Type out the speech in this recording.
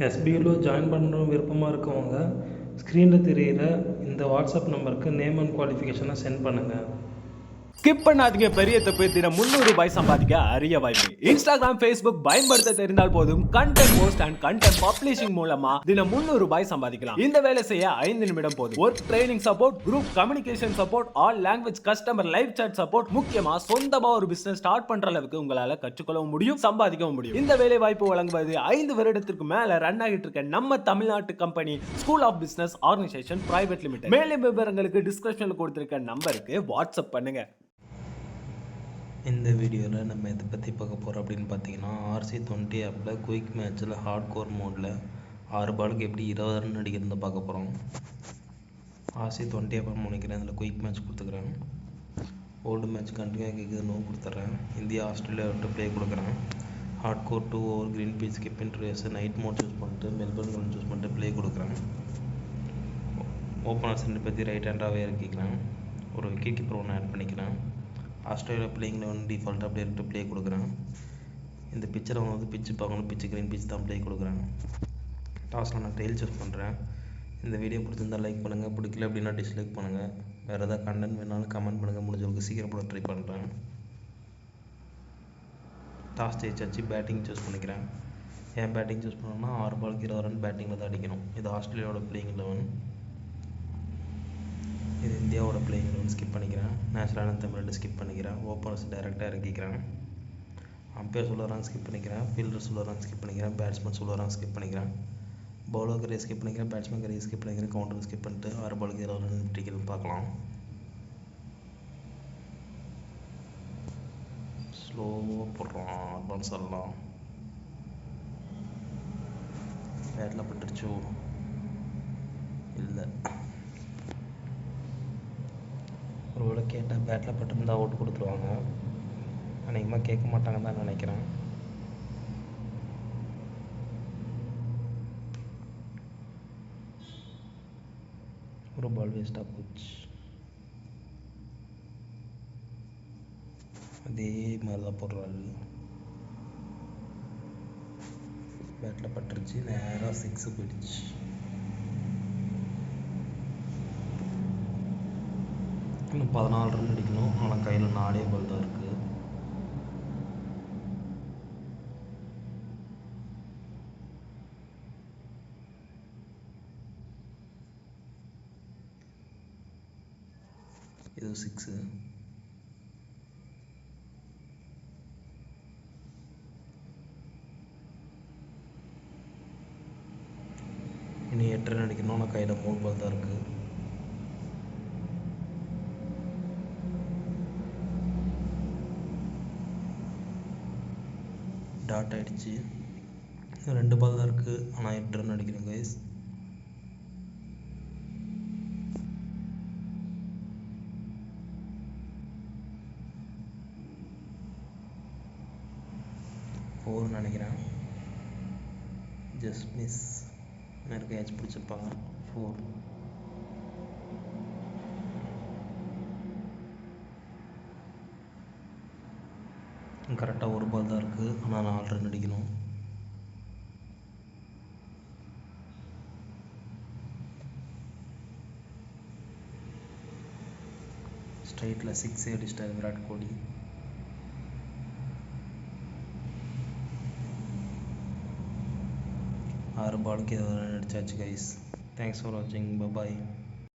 எஸ்பியூவில் join பண்ணணும் விருப்பமாக இருக்கவங்க ஸ்க்ரீனில் தெரிகிற இந்த வாட்ஸ்அப் நம்பருக்கு நேம் அண்ட் குவாலிஃபிகேஷனை சென்ட் பண்ணுங்கள். ஸ்கிப் பண்ணாதீங்க, பெரிய தப்பு. தினம் 300 ரூபாய் சம்பாதிக்க அரிய வாய்ப்பு. இன்ஸ்டாகிராம், ஃபேஸ்புக் பயன்படுத்த தெரிந்தால் போதும் content post and content publishing மூலமா தினம் 300 ரூபாய் சம்பாதிக்கலாம். இந்த வேலை செய்ய 5 நிமிடம் போதும். Work training support, group communication support, all language customer live chat support, முக்கியமா சொந்தமா ஒரு பிசினஸ் ஸ்டார்ட் பண்ற அளவுக்கு உங்களால கற்றுக்கொள்ளவும் முடியும், சம்பாதிக்கவும் முடியும். இந்த வேலை வாய்ப்பு வழங்குவது 5 வருடத்திற்கு மேல ரன் ஆகிட்டு இருக்க நம்ம தமிழ்நாட்டு company school of business organisation private limited. மேலும் விவரங்களுக்கு டிஸ்கிரிப்ஷன்ல கொடுத்திருக்க நம்பருக்கு வாட்ஸ்அப் பண்ணுங்க. இந்த வீடியோவில் நம்ம இதை பற்றி பார்க்க போகிறோம் அப்படின்னு பார்த்தீங்கன்னா, RC20 ஆப்பில் குயிக் மேட்ச்சில் ஹார்ட் கோர் மோடில் 6 பாலுக்கு எப்படி 20 ரன் அடிக்கிறத பார்க்க போகிறோம். RC20 ஆப் நினைக்கிறேன், இதில் குயிக் மேட்ச் கொடுத்துக்கிறேன். ஓல்டு மேட்ச் கண்டினியூ கேட்குது, நோ கொடுத்துட்றேன். இந்தியா ஆஸ்திரேலியா விட்டு ப்ளே கொடுக்குறேன். Hardcore 2 over green pitch skip in race night mode choose பண்ணிட்டு மெல்பர்ன் கிரவுண்ட் சூஸ் பண்ணிட்டு ப்ளே கொடுக்குறேன். ஓப்பனர்ஸ் 2 பற்றி ரைட் ஹேண்டாகவே இறக்கிக்கிறேன். ஒரு விக்கெட் கீப்பர் ஒன்று ஆட் பண்ணிக்கிறேன். ஆஸ்திரேலியா பிளேயிங் 11 டிஃபால்ட்டாக அப்படியே இருக்கு ப்ளே கொடுக்குறேன். இந்த பிச்சரை வந்து பிச்சு பார்க்கணும், பிச்சு க்ரீன் பிச் தான் ப்ளே கொடுக்குறேன். டாஸில் நான் டெயில் சூஸ் பண்ணுறேன். இந்த வீடியோ பிடிச்சிருந்தால் லைக் பண்ணுங்கள், பிடிக்கல அப்படின்னா டிஸ்லைக் பண்ணுங்கள். வேறு எதாவது கண்டென்ட் வேணாலும் கமெண்ட் பண்ணுங்கள், முடிஞ்சவங்களுக்கு சீக்கிரம் போட ட்ரை பண்ணுறேன். டாஸ் ஜெயிச்சாச்சு, பேட்டிங் சூஸ் பண்ணிக்கிறேன். ஏன் பேட்டிங் சூஸ் பண்ணோன்னா 6 பாலுக்கு 20 ரன் பேட்டிங்கில் தான் அடிக்கணும். இது ஆஸ்திரேலியாவோட பிளேயிங் 11, இது இந்தியாவோட பிளேயிங் 11 ஸ்கிப் பண்ணிக்கிறேன். நேஷனல் தமிழ்நாடு ஸ்கிப் பண்ணிக்கிறேன். ஓப்பனர்ஸ் டைரெக்டாக இறக்கிக்கிறேன். அம்பையர் சொல்லுறாங்க ஸ்கிப் பண்ணிக்கிறேன். ஃபீல்டர் சொல்லுறாங்க ஸ்கிப் பண்ணிக்கிறேன். பேட்ஸ்மேன் சொல்லுறாங்க ஸ்கிப் பண்ணிக்கிறேன். பவுலர் கரையை ஸ்கிப் பண்ணிக்கிறேன். பேட்ஸ்மேன் கரையை ஸ்கிப் பண்ணிக்கிறேன். கவுண்டர் ஸ்கிப் பண்ணிட்டு 6 பாலுக்கு 20 ரன் டிக்கெட் பார்க்கலாம். ஸ்லோவாக போடுறோம், அட்வான்ஸ் ஆடலாம். பேட்டில் பட்டுருச்சோ இல்லை, ஒருவேளை கேட்டால் பேட்டில் பட்டிருந்தால் அவுட் கொடுத்துருவாங்க. அநேகமாக கேட்க மாட்டாங்கன்னு தான் நினைக்கிறேன். ஒரு பால் வேஸ்ட்டாக போச்சு. அதே மாதிரி தான் போடுறாரு. பேட்டில் பட்டுருச்சு, நேராக 6 போயிடுச்சு. இன்னும் 14 ரன் அடிக்கணும். ஆனால் கையில் 4 பால் தான் இருக்குது. இது 6. இனி 8 ரன் அடிக்கணும். ஆனால் கையில் 3 பால் தான் இருக்குது. டாட் ஆகிடுச்சு. 2 பால் தான் இருக்குது. ஆனால் 8 ரன் அடிக்கணும் கைஸ். ஃபோர்னு நினைக்கிறேன். Just miss. எனக்கு கேட்ச் பிடிச்சிருப்பாங்க. 4. கரெக்டாக 1 பால் தான் இருக்குது. ஆனால் 4 ரன் அடிக்கணும். ஸ்ட்ரைட்டில் 6 அடிச்சிட்டார் விராட் கோலி. ஆறு பாலுக்கு 20 ரன் அடிச்சாச்சு கைஸ். தேங்க்ஸ் ஃபார் வாட்சிங். பாய்.